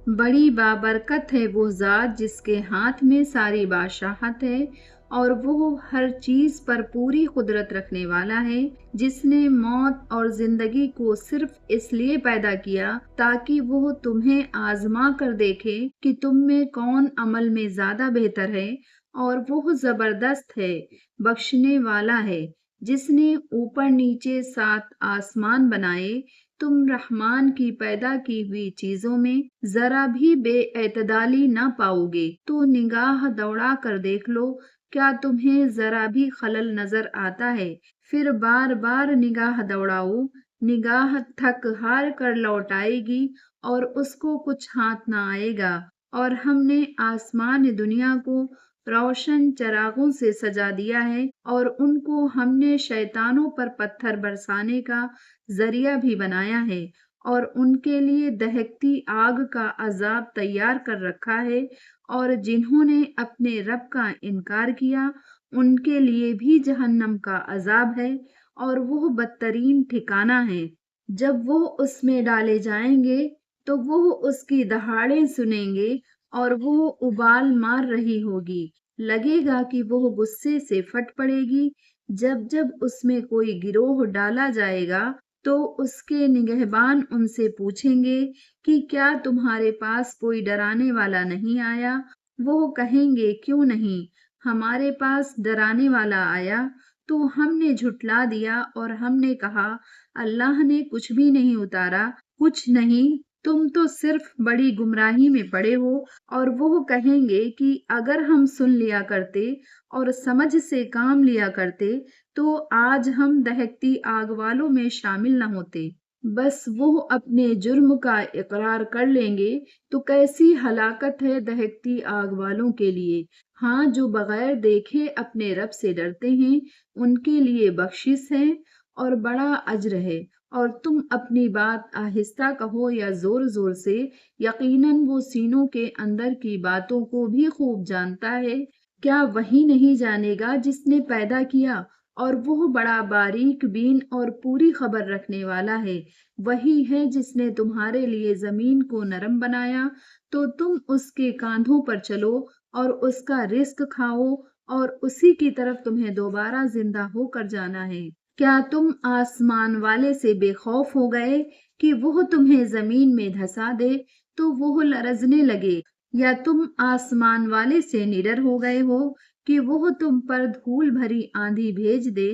बड़ी बाबरकत है वो ज़ात जिसके हाथ में सारी बादशाहत है और वो हर चीज़ पर पूरी कुदरत रखने वाला है, जिसने मौत और जिंदगी को सिर्फ इसलिए पैदा किया ताकि वो तुम्हें आजमा कर देखे कि तुम में कौन अमल में ज्यादा बेहतर है। और वो जबरदस्त है, बख्शने वाला है, जिसने ऊपर नीचे 7 आसमान बनाए। तुम रहमान की पैदा की हुई चीजों में जरा भी बेएतदाली न पाओगे। तो निगाह दौड़ा कर देख लो, क्या तुम्हें जरा भी खलल नजर आता है? फिर बार बार निगाह दौड़ाओ, निगाह थक हार कर लौट आएगी और उसको कुछ हाथ ना आएगा। और हमने आसमान दुनिया को रोशन चरागों से सजा दिया है और उनको हमने शैतानों पर पत्थर बरसाने का जरिया भी बनाया है और उनके लिए दहकती आग का अजाब तैयार कर रखा है। और जिन्होंने अपने रब का इनकार किया उनके लिए भी जहन्नम का अजाब है और वो बदतरीन ठिकाना है। जब वो उसमें डाले जाएंगे तो वो उसकी दहाड़ें सुनेंगे और वो उबाल मार रही होगी। लगेगा कि वो गुस्से से फट पड़ेगी। जब जब उसमें कोई गिरोह डाला जाएगा तो उसके निगहबान उनसे पूछेंगे कि क्या तुम्हारे पास कोई डराने वाला नहीं आया? वो कहेंगे, क्यों नहीं, हमारे पास डराने वाला आया। तो हमने झुठला दिया और हमने कहा, अल्लाह ने कुछ भी नहीं उतारा। कुछ नहीं, तुम तो सिर्फ बड़ी गुमराही में पड़े हो। और वो कहेंगे कि अगर हम सुन लिया करते और समझ से काम लिया करते तो आज हम दहकती आग वालों में शामिल न होते। बस वो अपने जुर्म का इकरार कर लेंगे तो कैसी हलाकत है दहकती आग वालों के लिए। हाँ, जो बगैर देखे अपने रब से डरते हैं उनके लिए बख्शिश है और बड़ा अज्र है। और तुम अपनी बात आहिस्ता कहो या जोर जोर से, यकीनन वो सीनों के अंदर की बातों को भी खूब जानता है। क्या वही नहीं जानेगा जिसने पैदा किया? और वो बड़ा बारीक बीन और पूरी खबर रखने वाला है। वही है जिसने तुम्हारे लिए जमीन को नरम बनाया तो तुम उसके कांधों पर चलो और उसका रिस्क खाओ और उसी की तरफ तुम्हें दोबारा जिंदा होकर जाना है। क्या तुम आसमान वाले से बेखौफ हो गए कि वो तुम्हें जमीन में धंसा दे तो वो लरजने लगे? या तुम आसमान वाले से निडर हो गए हो कि वो तुम पर धूल भरी आंधी भेज दे?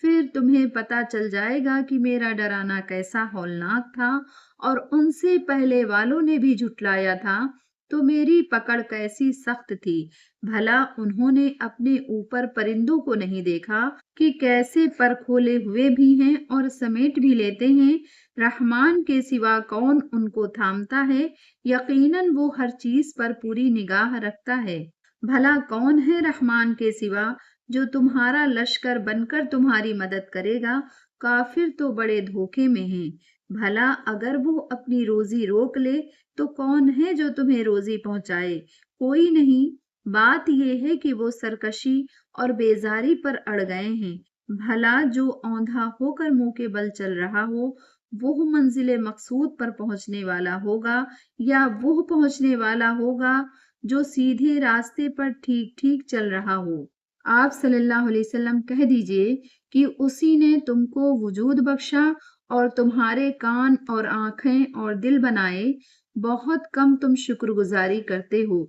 फिर तुम्हें पता चल जाएगा कि मेरा डराना कैसा हौलनाक था और उनसे पहले वालों ने भी झुठलाया था तो मेरी पकड़ कैसी सख्त थी। भला उन्होंने अपने ऊपर परिंदों को नहीं देखा कि कैसे पर खोले हुए भी हैं और समेट भी लेते हैं? रहमान के सिवा कौन उनको थामता है? यकीनन वो हर चीज पर पूरी निगाह रखता है। भला कौन है रहमान के सिवा जो तुम्हारा लश्कर बनकर तुम्हारी मदद करेगा? काफिर तो बड़े धोखे में हैं। भला अगर वो अपनी रोजी रोक ले तो कौन है जो तुम्हें रोजी पहुंचाए? कोई नहीं। बात यह है कि वो सरकशी और बेजारी पर अड़ गए हैं। भला जो औंधा होकर मुंह के बल चल रहा हो वो मंजिले मकसूद पर पहुंचने वाला होगा या वो पहुंचने वाला होगा जो सीधे रास्ते पर ठीक ठीक चल रहा हो? आप सल्लल्लाहु अलैहि वसल्लम कह दीजिए कि उसी ने तुमको वजूद बख्शा और तुम्हारे कान और आंखें और दिल बनाए। बहुत कम तुम शुक्रगुजारी करते हो।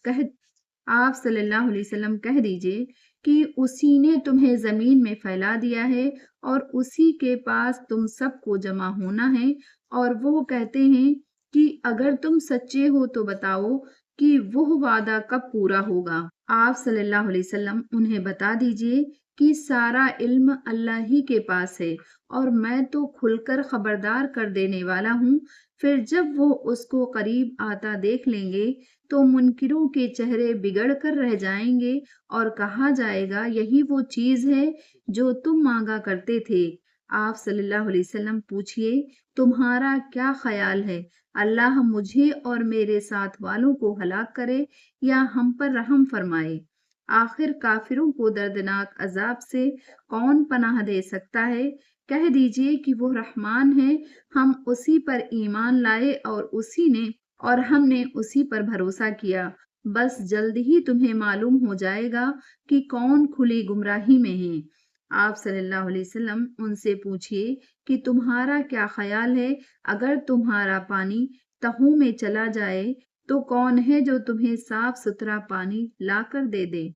कह आप सल्लल्लाहु अलैहि वसल्लम कह दीजिए कि उसी ने तुम्हें जमीन में फैला दिया है और उसी के पास तुम सबको जमा होना है। और वो कहते हैं कि अगर तुम सच्चे हो तो बताओ कि वो वादा कब पूरा होगा। आप सल्लल्लाहु अलैहि वसल्लम उन्हें बता दीजिए कि सारा इल्म अल्लाह ही के पास है और मैं तो खुलकर खबरदार कर देने वाला हूँ। फिर जब वो उसको करीब आता देख लेंगे तो मुनकिरों के चेहरे बिगड़ कर रह जाएंगे और कहा जाएगा, यही वो चीज है जो तुम मांगा करते थे। आप सल्लल्लाहु अलैहि वसल्लम पूछिए, तुम्हारा क्या ख्याल है? अल्लाह मुझे और मेरे साथ वालों को हलाक करे या हम पर रहम फरमाए? आखिर काफिरों को दर्दनाक अजाब से कौन पनाह दे सकता है? कह दीजिए कि वो रहमान है, हम उसी पर ईमान लाए और उसी ने اور ہم نے اسی پر بھروسہ کیا، بس جلد ہی تمہیں معلوم ہو جائے گا کہ کون کھلی گمراہی میں ہیں۔ آپ صلی اللہ علیہ وسلم ان سے پوچھئے کہ تمہارا کیا خیال ہے، اگر تمہارا پانی تہوں میں چلا جائے تو کون ہے جو تمہیں صاف ستھرا پانی لا کر دے دے؟